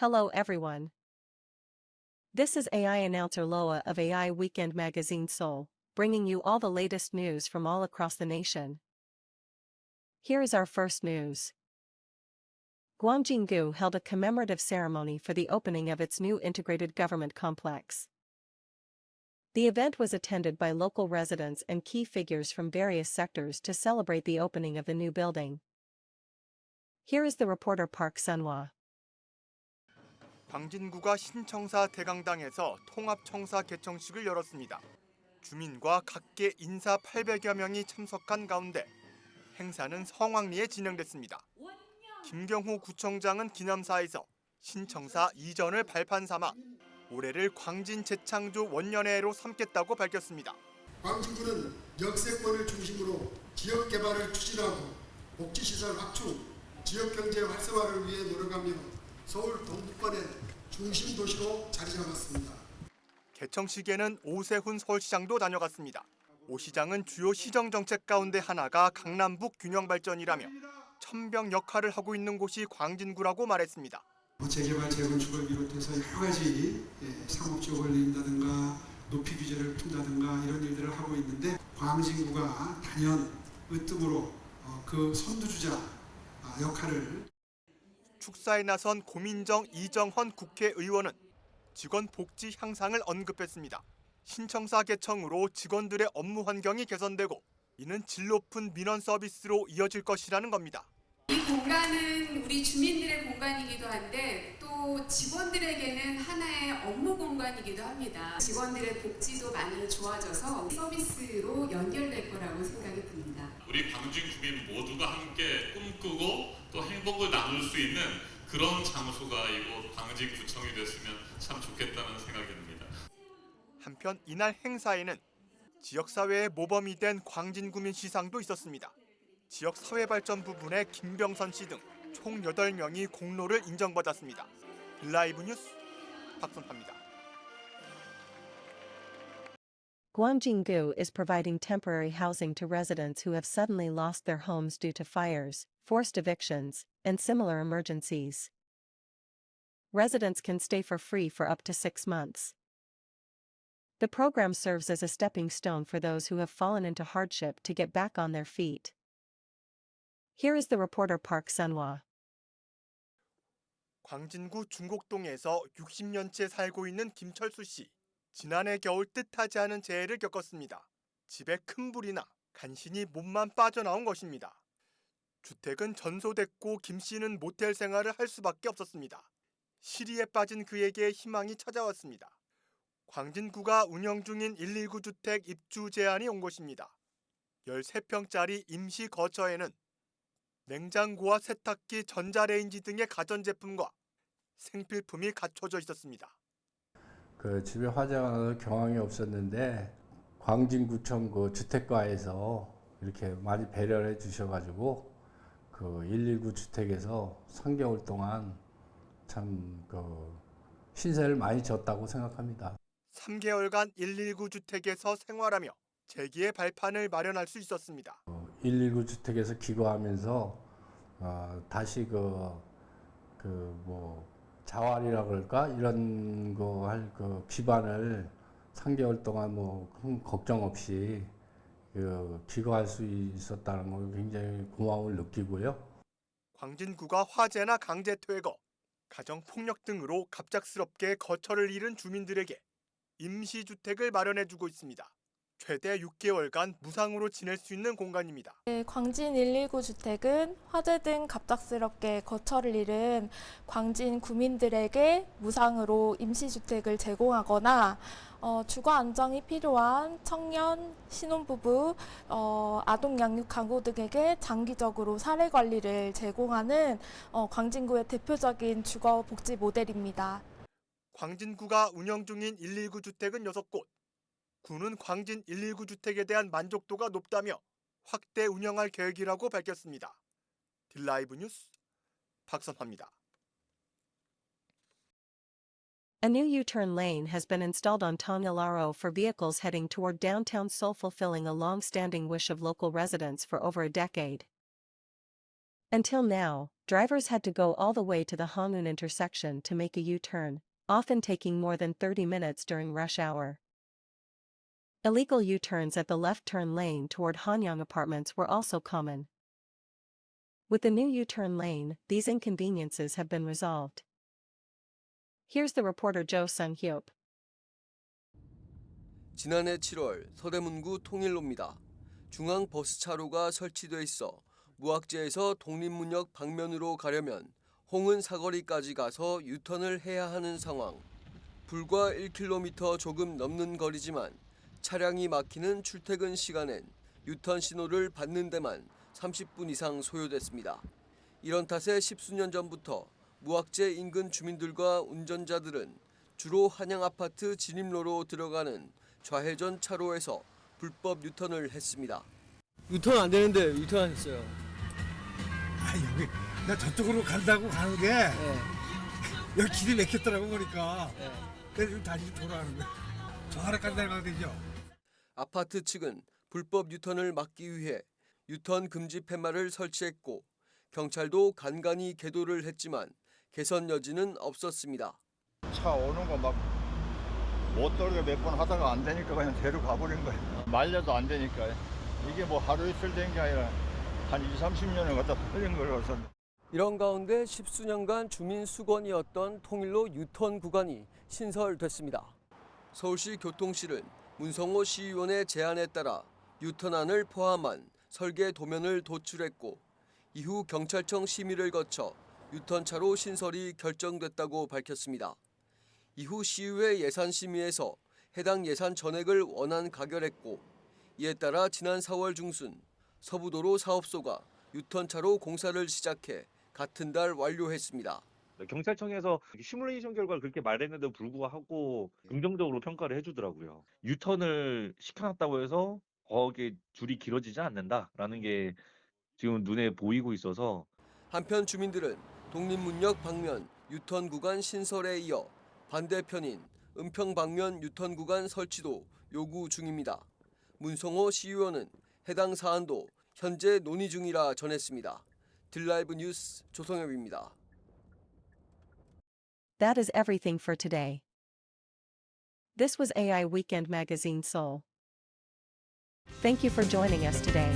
Hello everyone. This is AI announcer Loa of AI Weekend Magazine Seoul, bringing you all the latest news from all across the nation. Here is our first news. Gwangjin-gu held a commemorative ceremony for the opening of its new integrated government complex. The event was attended by local residents and key figures from various sectors to celebrate the opening of the new building. Here is the reporter Park Sunhwa. 광진구가 신청사 대강당에서 통합청사 개청식을 열었습니다. 주민과 각계 인사 800여 명이 참석한 가운데 행사는 성황리에 진행됐습니다. 김경호 구청장은 기념사에서 신청사 이전을 발판 삼아 올해를 광진 재창조 원년해로 삼겠다고 밝혔습니다. 광진구는 역세권을 중심으로 지역 개발을 추진하고 복지시설 확충, 지역경제 활성화를 위해 노력하며 서울 동부권의 중심 도시로 자리 잡았습니다. 개청식에는 오세훈 서울시장도 다녀갔습니다. 오 시장은 주요 시정정책 가운데 하나가 강남북 균형발전이라며 천병 역할을 하고 있는 곳이 광진구라고 말했습니다. 재개발, 재건축을 비롯해서 여러 가지 상업지역을 낸다든가 높이 규제를 푼다든가 이런 일들을 하고 있는데 광진구가 단연 으뜸으로 그 선두주자 역할을 축사에 나선 고민정 이정헌 국회의원은 직원 복지 향상을 언급했습니다. 신청사 개청으로 직원들의 업무 환경이 개선되고 이는 질 높은 민원 서비스로 이어질 것이라는 겁니다. 이 공간은 우리 주민들의 공간이기도 한데 또 직원들에게는 하나의 업무 공간이기도 합니다. 직원들의 복지도 많이 좋아져서 서비스로 연결될 거라고 생각이 듭니다. 우리 광진 주민 모두가 함께 꿈꾸고 또 행복을 나눌 수 있는 그런 장소가 이곳 광진구청이 됐으면 참 좋겠다는 생각이 듭니다. 한편 이날 행사에는 지역사회의 모범이 된 광진구민 시상도 있었습니다. 지역 사회발전 부분의 김병선 씨 등 총 8명이 공로를 인정받았습니다. 라이브 뉴스 박선파입니다. Gwangjin-gu is providing temporary housing to residents who have suddenly lost their homes due to fires, forced evictions, and similar emergencies. Residents can stay for free for up to 6 months. The program serves as a stepping stone for those who have fallen into hardship to get back on their feet. Here is the reporter Park Sunhwa. 광진구 중곡동에서 60년째 살고 있는 김철수 씨. 지난해 겨울 뜻하지 않은 재해를 겪었습니다. 집에 큰 불이 나 간신히 몸만 빠져나온 것입니다. 주택은 전소됐고 김 씨는 모텔 생활을 할 수밖에 없었습니다. 시리에 빠진 그에게 희망이 찾아왔습니다. 광진구가 운영 중인 119 주택 입주 제안이 온 것입니다. 13평짜리 임시 거처에는 냉장고와 세탁기, 전자레인지 등의 가전제품과 생필품이 갖춰져 있었습니다. 그 집에 화재가 나서 경황이 없었는데 광진구청 그 주택가에서 이렇게 많이 배려를 해주셔가지고 그 119 주택에서 3개월 동안 참 그 신세를 많이 졌다고 생각합니다. 3개월간 119 주택에서 생활하며 재기의 발판을 마련할 수 있었습니다. 119 주택에서 기거하면서 다시 자활이라 그럴까 이런 거 할 그 기반을 3개월 동안 큰 걱정 없이 기거할 수 있었다는 거 굉장히 고마움을 느끼고요. 광진구가 화재나 강제 퇴거, 가정 폭력 등으로 갑작스럽게 거처를 잃은 주민들에게 임시주택을 마련해주고 있습니다. 최대 6개월간 무상으로 지낼 수 있는 공간입니다. 광진 119 주택은 화재 등 갑작스럽게 거처를 잃은 광진 구민들에게 무상으로 임시주택을 제공하거나 주거 안정이 필요한 청년, 신혼부부, 아동 양육 가구 등에게 장기적으로 사례 관리를 제공하는 광진구의 대표적인 주거 복지 모델입니다. 광진구가 운영 중인 119 주택은 6곳. 구는 광진 119 주택에 대한 만족도가 높다며 확대 운영할 계획이라고 밝혔습니다. 딜라이브 뉴스 박선화입니다. A new U-turn lane has been installed on Tongalaro for vehicles heading toward downtown Seoul, fulfilling a long-standing wish of local residents for over a decade. Until now, Drivers had to go all the way to the Hangun intersection to make a U-turn, often taking more than 30 minutes during rush hour. Illegal U-turns at the left turn lane toward Hanyang apartments were also common. With the new U-turn lane, these inconveniences have been resolved. Here's the reporter Jo Sung-hyop. 지난해 7월 서대문구 통일로입니다. 중앙 버스 차로가 설치돼 있어 무악재에서 독립문역 방면으로 가려면 홍은 사거리까지 가서 유턴을 해야 하는 상황. 불과 1km 조금 넘는 거리지만 차량이 막히는 출퇴근 시간엔 유턴 신호를 받는 데만 30분 이상 소요됐습니다. 이런 탓에 10수년 전부터 무악재 인근 주민들과 운전자들은 주로 한양 아파트 진입로로 들어가는 좌회전 차로에서 불법 유턴을 했습니다. 유턴 안 되는데 유턴하셨어요. 여기 나 저쪽으로 간다고 가는 게 여기 길이 막혔더라고 보니까. 그래서 지금 다시 돌아가는 거야. 저 하나 간다고 가면 되죠. 아파트 측은 불법 유턴을 막기 위해 유턴 금지 팻말을 설치했고 경찰도 간간히 계도를 했지만 개선 여지는 없었습니다. 차 오는 거 막 못 돌게 몇 번 하다가 안 되니까 그냥 대로 가버린 거예요. 말려도 안 되니까. 이게 뭐 하루 이틀 된 게 아니라 한 20, 30년을 갖다 걸린 거라서. 이런 가운데 10수년간 주민 수건이었던 통일로 유턴 구간이 신설됐습니다. 서울시 교통실은 문성호 시의원의 제안에 따라 유턴안을 포함한 설계 도면을 도출했고 이후 경찰청 심의를 거쳐 유턴차로 신설이 결정됐다고 밝혔습니다. 이후 시의회 예산심의에서 해당 예산 전액을 원안 가결했고 이에 따라 지난 4월 중순 서부도로 사업소가 유턴차로 공사를 시작해 같은 달 완료했습니다. 경찰청에서 시뮬레이션 결과를 그렇게 말했는데도 불구하고 긍정적으로 평가를 해주더라고요. 유턴을 시켜놨다고 해서 거기에 줄이 길어지지 않는다라는 게 지금 눈에 보이고 있어서 한편 주민들은 독립문역 방면 유턴 구간 신설에 이어 반대편인 은평 방면 유턴 구간 설치도 요구 중입니다. 문성호 시의원은 해당 사안도 현재 논의 중이라 전했습니다. 딜라이브 뉴스 조성엽입니다. That is everything for today. This was AI Weekend Magazine Seoul. Thank you for joining us today.